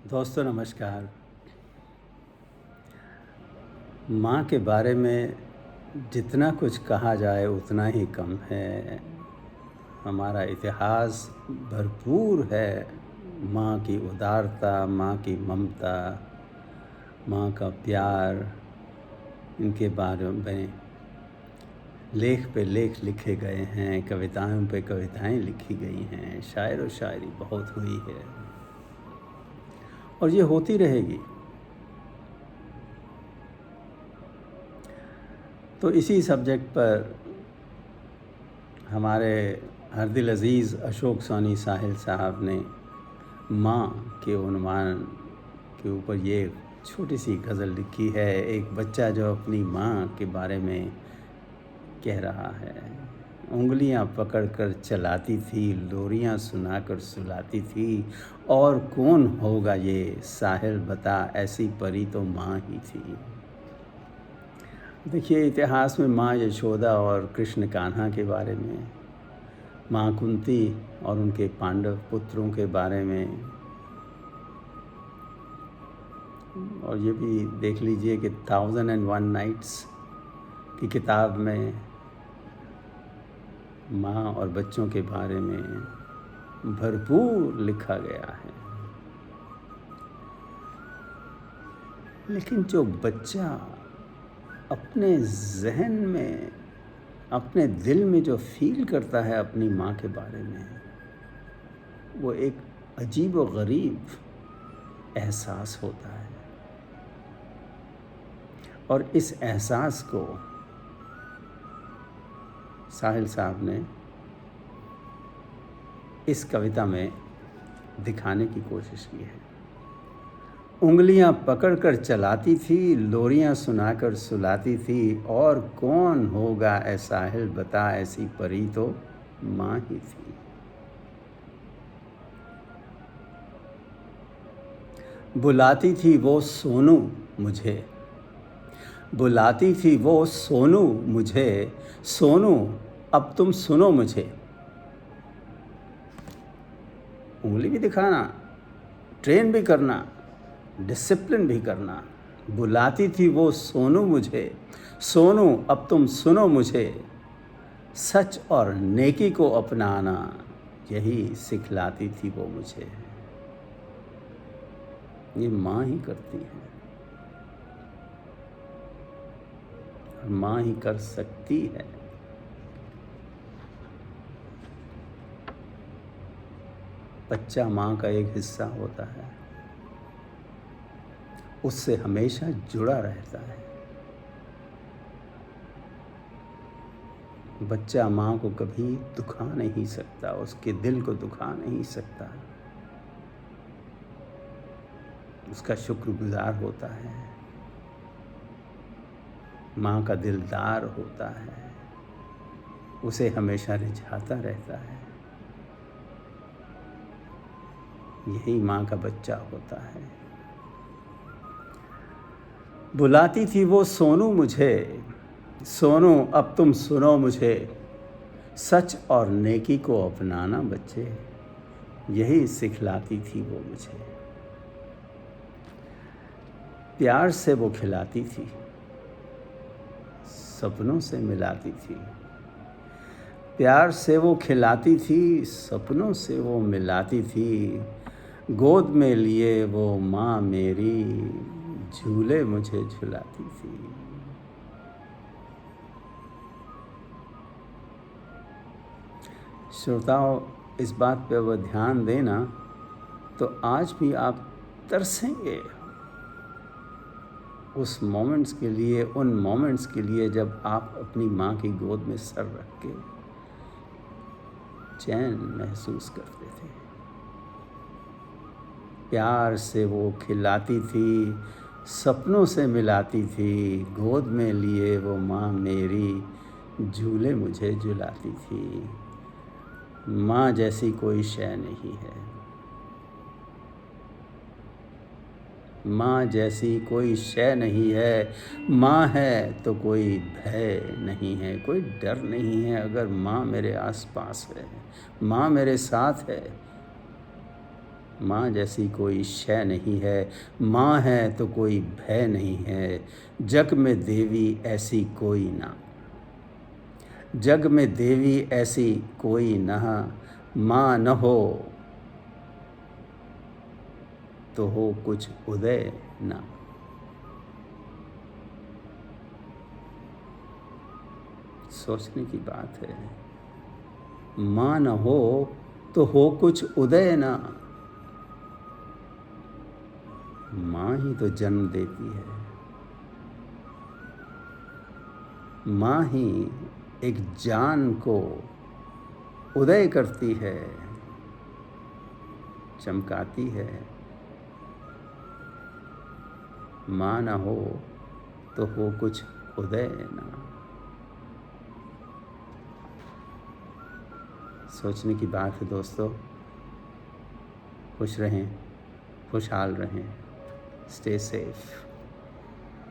दोस्तों नमस्कार। माँ के बारे में जितना कुछ कहा जाए उतना ही कम है। हमारा इतिहास भरपूर है माँ की उदारता, माँ की ममता, माँ का प्यार। इनके बारे में लेख पे लेख लिखे गए हैं, कविताओं पे कविताएं लिखी गई हैं, शायर व शायरी बहुत हुई है और ये होती रहेगी। तो इसी सब्जेक्ट पर हमारे हरदिल अज़ीज़ अशोक सोनी साहिल साहब ने माँ के उन्वान के ऊपर ये छोटी सी गज़ल लिखी है। एक बच्चा जो अपनी माँ के बारे में कह रहा है। उंगलियां पकड़कर चलाती थी, लोरियां सुनाकर सुलाती थी, और कौन होगा ये साहिल बता, ऐसी परी तो माँ ही थी। देखिए, इतिहास में माँ यशोदा और कृष्ण कान्हा के बारे में, माँ कुंती और उनके पांडव पुत्रों के बारे में, और ये भी देख लीजिए कि 1001 नाइट्स की किताब में माँ और बच्चों के बारे में भरपूर लिखा गया है। लेकिन जो बच्चा अपने जहन में, अपने दिल में जो फील करता है अपनी माँ के बारे में, वो एक अजीब व गरीब एहसास होता है। और इस एहसास को साहिल साहब ने इस कविता में दिखाने की कोशिश की है। उंगलियां पकड़कर चलाती थी, लोरियां सुनाकर सुलाती थी, और कौन होगा ऐ साहिल बता, ऐसी परी तो माँ ही थी। बुलाती थी वो सोनू मुझे, बुलाती थी वो सोनू मुझे, सोनू अब तुम सुनो मुझे। उंगली भी दिखाना, ट्रेन भी करना, डिसिप्लिन भी करना। बुलाती थी वो सोनू मुझे, सोनू अब तुम सुनो मुझे। सच और नेकी को अपनाना, यही सिखलाती थी वो मुझे। ये माँ ही करती है, और माँ ही कर सकती है। बच्चा माँ का एक हिस्सा होता है, उससे हमेशा जुड़ा रहता है। बच्चा माँ को कभी दुखा नहीं सकता, उसके दिल को दुखा नहीं सकता। उसका शुक्रगुजार होता है, माँ का दिलदार होता है, उसे हमेशा रिझाता रहता है। यही माँ का बच्चा होता है। बुलाती थी वो सोनू मुझे, सोनू अब तुम सुनो मुझे। सच और नेकी को अपनाना बच्चे, यही सिखलाती थी वो मुझे। प्यार से वो खिलाती थी, सपनों से मिलाती थी। प्यार से वो खिलाती थी, सपनों से वो मिलाती थी। गोद में लिए वो माँ मेरी, झूले मुझे झुलाती थी। श्रोताओं, इस बात पे वो ध्यान देना, तो आज भी आप तरसेंगे उस मोमेंट्स के लिए, उन मोमेंट्स के लिए जब आप अपनी माँ की गोद में सर रख के चैन महसूस करते थे। प्यार से वो खिलाती थी, सपनों से मिलाती थी। गोद में लिए वो माँ मेरी, झूले मुझे झुलाती थी। माँ जैसी कोई शय नहीं है, माँ जैसी कोई शय नहीं है। माँ है तो कोई भय नहीं है, कोई डर नहीं है। अगर माँ मेरे आसपास है, माँ मेरे साथ है, माँ जैसी कोई शय नहीं है, माँ है तो कोई भय नहीं है, जग में देवी ऐसी कोई ना। जग में देवी ऐसी कोई ना, माँ न हो तो हो कुछ उदय ना। सोचने की बात है, माँ न हो तो हो कुछ उदय ना। माँ ही तो जन्म देती है, माँ ही एक जान को उदय करती है, चमकाती है। माँ न हो तो हो कुछ उदय ना। सोचने की बात है दोस्तों। खुश रहें, खुशहाल रहें, स्टे सेफ।